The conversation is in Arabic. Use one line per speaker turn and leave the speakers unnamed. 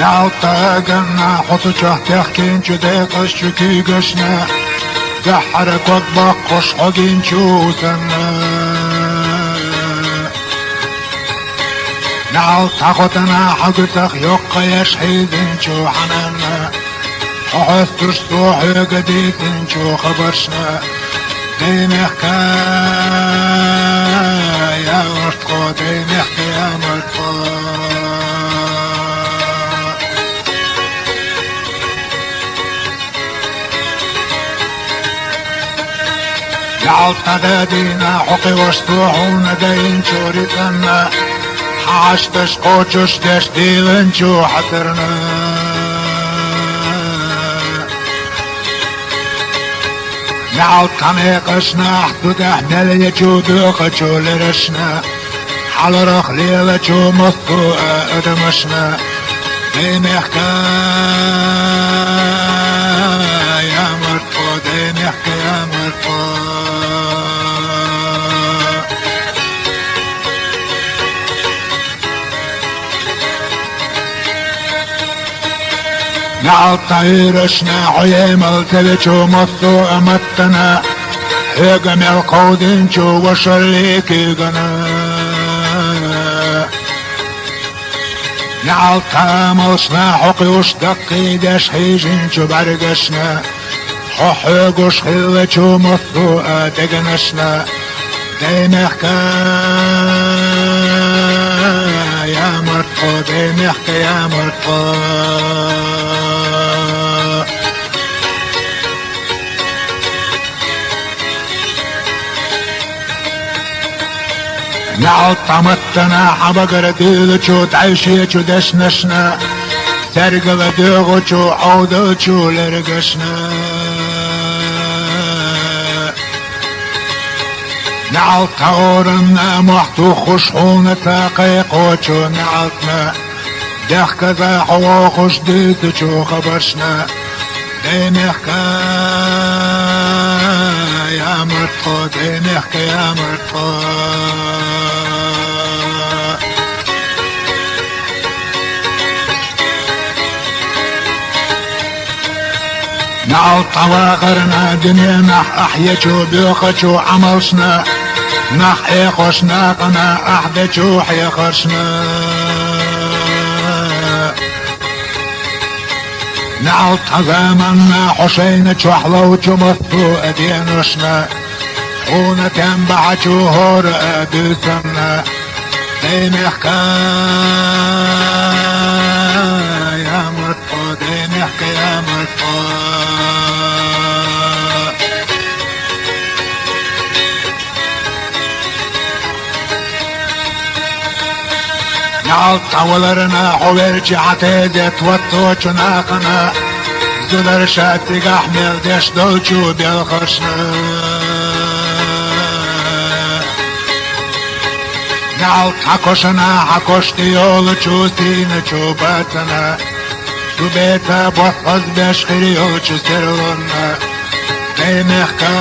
نعطاقنا حطجه تحكين جديقش جكي قشنا دحرك وطبقش حقين جوثنا نعطاقتنا حقتك يقى يشحيدن جو حنانا حثرش روحي قديدن جو خبرشنا دينحكا يا مرتقو دينحكا يا مرتقو يعطنا دينا حقي واشتوحونا دين شوريتنا حاشتش قوتش دش ديلن جو حترنا نعطنا قشنا حدود احنا ليجودوق جو لرشنا حال رخ ليلة جو مصطو ادمشنا دينحكا يا مرتقو دينحكا يا مرتقو نعطيرشنا عيم التلجو مصو امتنا هيقم القودين جو وشريكي قنا نعطاملشنا حقيوش دقي داش حيجين جو برقشنا حقيقوش خيلة جو مصو ادقنشنا دينحكا يا مرتقو دينحكا يا مرتقو نعطمتنا حبقر ديلجو تعيشيجو دشنشنا ترقل ديغجو عودجو لرقشنا نعطورنا محتو خشحونا تاقيقوجو نعطنا دخك ذا حواخش ديتجو خبرشنا دينحكا يا مرتقو دينحكا يا مرتقو نعطوا غرنا دنيا احيجو بيوخجو عملشنا نحيقوشنا قنا احدجو حيقرشنا نعطى زمنا حسين جحلو جمطو ادينشنا خونا تنبع جوهر ادسنا دينحكا يا مرتقو دينحكا يا مرتقو نعطولرنا حويرجي عتيدت وطوچنا قنا زلر شاتق احمل دش دوچو بالخشنا نعط حكوشنا حكوشتي يول چوستين چوباتنا سبيتا بوحفظ بشخري يول چوسترلنا دينحكا